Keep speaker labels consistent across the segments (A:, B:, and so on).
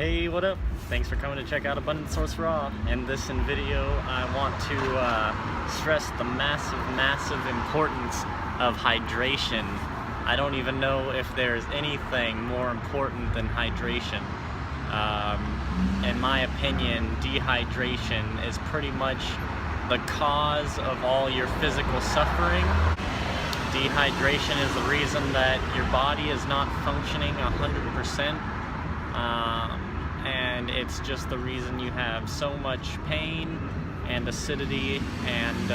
A: Hey, what up? Thanks for coming to check out Abundant Source Raw. In this video, I want to stress the massive importance of hydration. I don't even know if there's anything more important than hydration. In my opinion, dehydration is pretty much the cause of all your physical suffering. Dehydration is the reason that your body is not functioning 100%. And it's just the reason you have so much pain and acidity and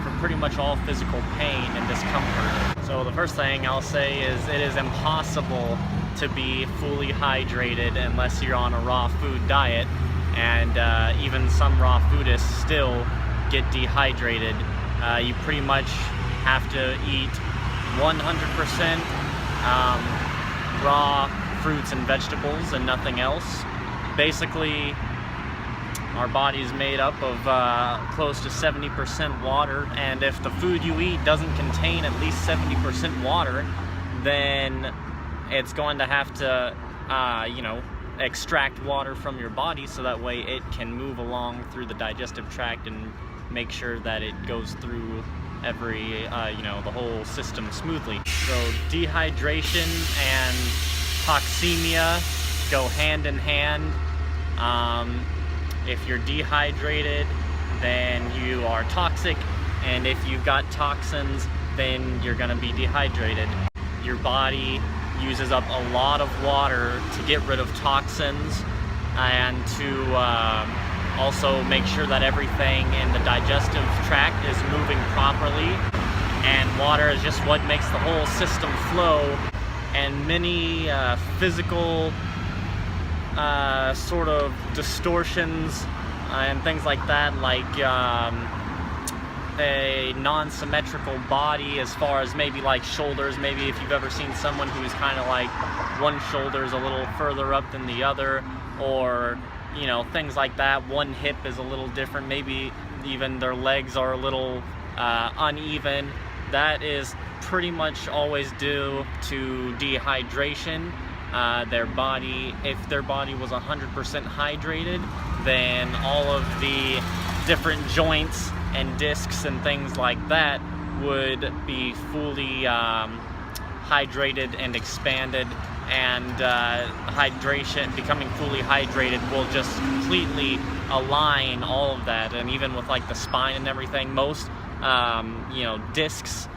A: for pretty much all physical pain and discomfort. So the first thing I'll say is it is impossible to be fully hydrated unless you're on a raw food diet, and even some raw foodists still get dehydrated. You pretty much have to eat 100% raw fruits and vegetables and nothing else. Basically, our body is made up of close to 70% water, and if the food you eat doesn't contain at least 70% water, then it's going to have to, extract water from your body so that way it can move along through the digestive tract and make sure that it goes through every, the whole system smoothly. So dehydration and toxemia go hand in hand. If you're dehydrated, then you are toxic, and if you've got toxins, then you're gonna be dehydrated. Your body uses up a lot of water to get rid of toxins and to also make sure that everything in the digestive tract is moving properly, and water is just what makes the whole system flow. And many physical sort of distortions and things like that, like a non-symmetrical body as far as maybe like shoulders. Maybe if you've ever seen someone who's kind of like one shoulder's a little further up than the other, or things like that. One hip is a little different, maybe even their legs are a little uneven. That is pretty much always due to dehydration. If their body was 100% hydrated, then all of the different joints and discs and things like that would be fully hydrated and expanded, and becoming fully hydrated will just completely align all of that. And even with like the spine and everything, most discs,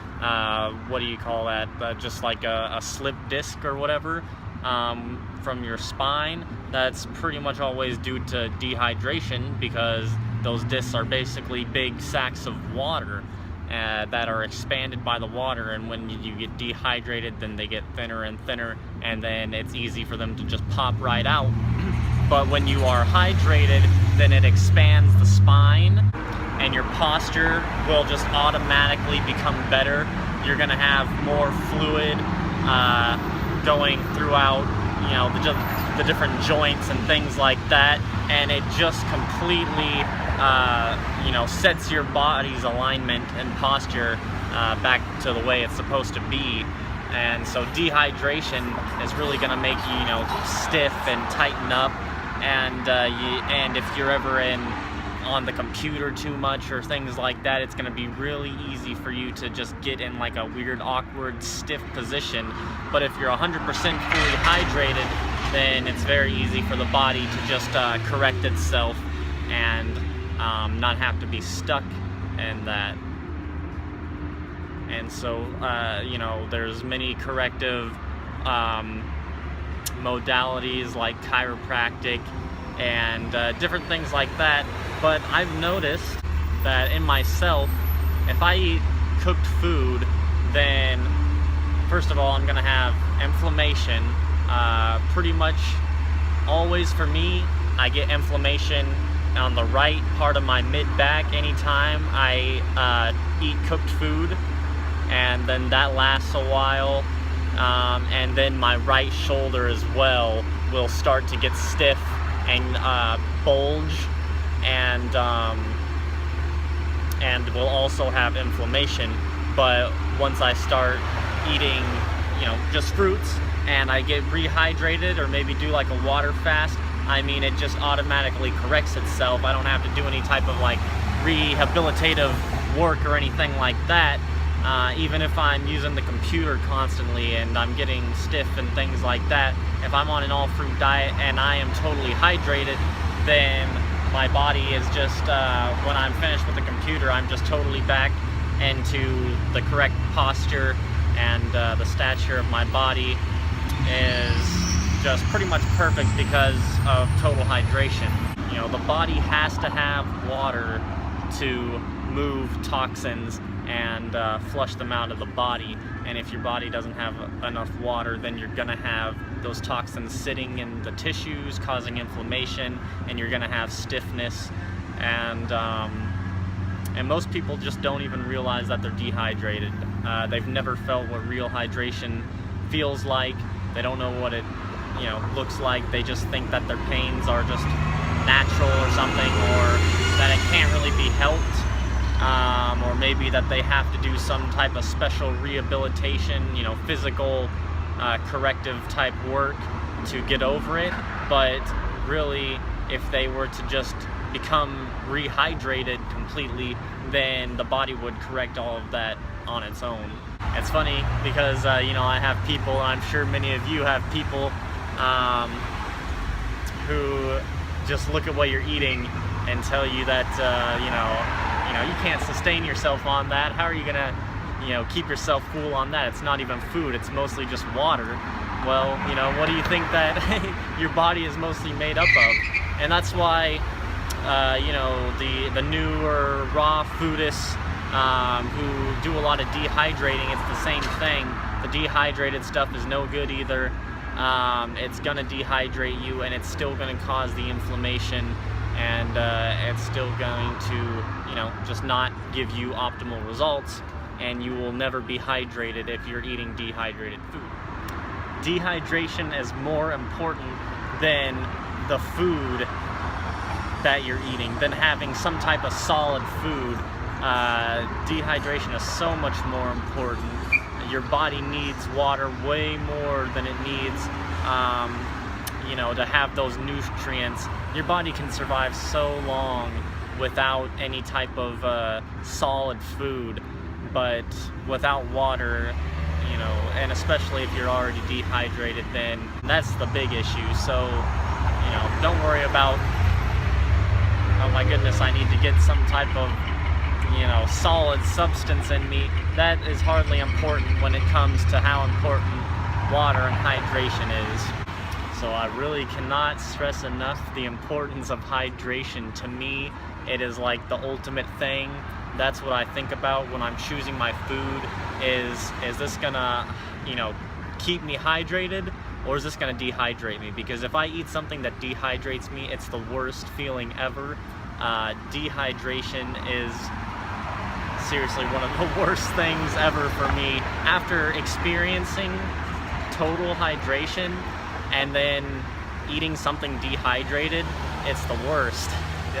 A: what do you call that, just like a slip disc or whatever, from your spine, that's pretty much always due to dehydration, because those discs are basically big sacks of water that are expanded by the water, and when you get dehydrated, then they get thinner and thinner, and then it's easy for them to just pop right out. But when you are hydrated, then it expands the spine, and your posture will just automatically become better. You're gonna have more fluid going throughout, the different joints and things like that, and it just completely, sets your body's alignment and posture back to the way it's supposed to be. And so dehydration is really gonna make you, stiff and tighten up, and if you're ever on the computer too much or things like that, it's going to be really easy for you to just get in like a weird, awkward, stiff position. But if you're 100% fully hydrated, then it's very easy for the body to just correct itself and not have to be stuck in that. And so, there's many corrective modalities like chiropractic and different things like that. But I've noticed that in myself, if I eat cooked food, then first of all, I'm gonna have inflammation. Pretty much always for me, I get inflammation on the right part of my mid-back anytime I eat cooked food, and then that lasts a while, and then my right shoulder as well will start to get stiff and bulge, and will also have inflammation. But once I start eating, just fruits and I get rehydrated or maybe do like a water fast, I mean, it just automatically corrects itself. I don't have to do any type of like rehabilitative work or anything like that. Even if I'm using the computer constantly and I'm getting stiff and things like that, if I'm on an all-fruit diet and I am totally hydrated, then my body is just, when I'm finished with the computer, I'm just totally back into the correct posture, and the stature of my body is just pretty much perfect because of total hydration. You know, the body has to have water to move toxins and flush them out of the body, and if your body doesn't have enough water, then you're gonna have those toxins sitting in the tissues causing inflammation, and you're gonna have stiffness, and most people just don't even realize that they're dehydrated. They've never felt what real hydration feels like. They don't know what it, you know, looks like. They just think that their pains are just natural or something, or that it can't really be helped. Or maybe that they have to do some type of special rehabilitation, you know, physical corrective type work to get over it. But really, if they were to just become rehydrated completely, then the body would correct all of that on its own. It's funny because, you know, I have people, I'm sure many of you have people who just look at what you're eating and tell you that, you know, you can't sustain yourself on that. How are you gonna, you know, keep yourself full on that? It's not even food, it's mostly just water. Well, you know, what do you think that your body is mostly made up of? And that's why, you know, the newer raw foodists who do a lot of dehydrating, it's the same thing. The dehydrated stuff is no good either. It's gonna dehydrate you, and it's still gonna cause the inflammation, and it's still going to, you know, just not give you optimal results, and you will never be hydrated if you're eating dehydrated food. Dehydration is more important than the food that you're eating, than having some type of solid food. Dehydration is so much more important. Your body needs water way more than it needs, you know, to have those nutrients. Your body can survive so long without any type of solid food, but without water, you know, and especially if you're already dehydrated, then that's the big issue. So, you know, don't worry about, oh my goodness, I need to get some type of, you know, solid substance in me. That is hardly important when it comes to how important water and hydration is. So I really cannot stress enough the importance of hydration. To me, it is like the ultimate thing. That's what I think about when I'm choosing my food. Is this gonna, you know, keep me hydrated, or is this gonna dehydrate me? Because if I eat something that dehydrates me, it's the worst feeling ever. Dehydration is seriously one of the worst things ever for me. After experiencing total hydration and then eating something dehydrated, it's the worst.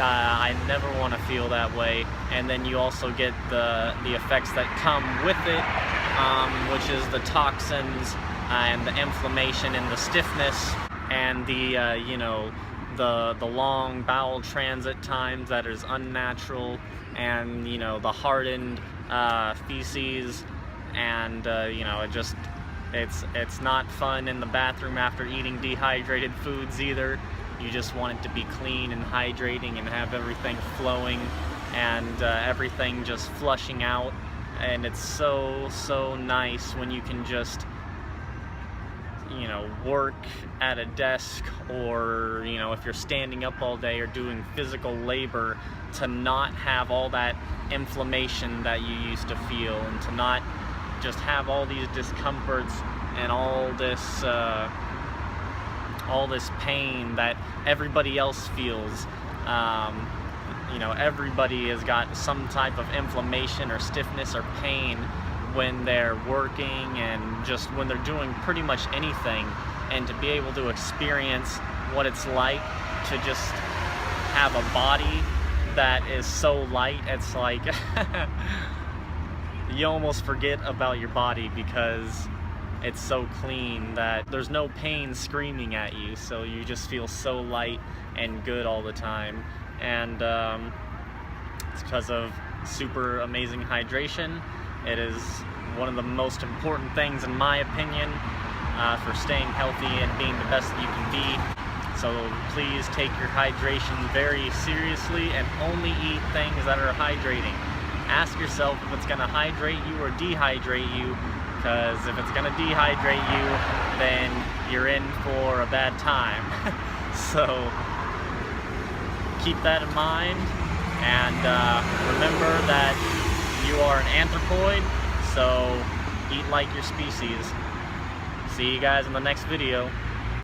A: I never want to feel that way. And then you also get the effects that come with it, which is the toxins and the inflammation and the stiffness and the you know, the long bowel transit times that is unnatural, and, you know, the hardened feces, and you know, it's not fun in the bathroom after eating dehydrated foods either. You just want it to be clean and hydrating and have everything flowing and everything just flushing out. And it's so nice when you can just, you know, work at a desk, or, you know, if you're standing up all day or doing physical labor, to not have all that inflammation that you used to feel, and to not just have all these discomforts and all this pain that everybody else feels. You know, everybody has got some type of inflammation or stiffness or pain when they're working and just when they're doing pretty much anything. And to be able to experience what it's like to just have a body that is so light, it's like you almost forget about your body, because it's so clean that there's no pain screaming at you, so you just feel so light and good all the time. And it's because of super amazing hydration. It is one of the most important things, in my opinion, for staying healthy and being the best that you can be. So please take your hydration very seriously and only eat things that are hydrating. Ask yourself if it's going to hydrate you or dehydrate you, because if it's going to dehydrate you, then you're in for a bad time. So keep that in mind, and remember that you are an anthropoid, so eat like your species. See you guys in the next video.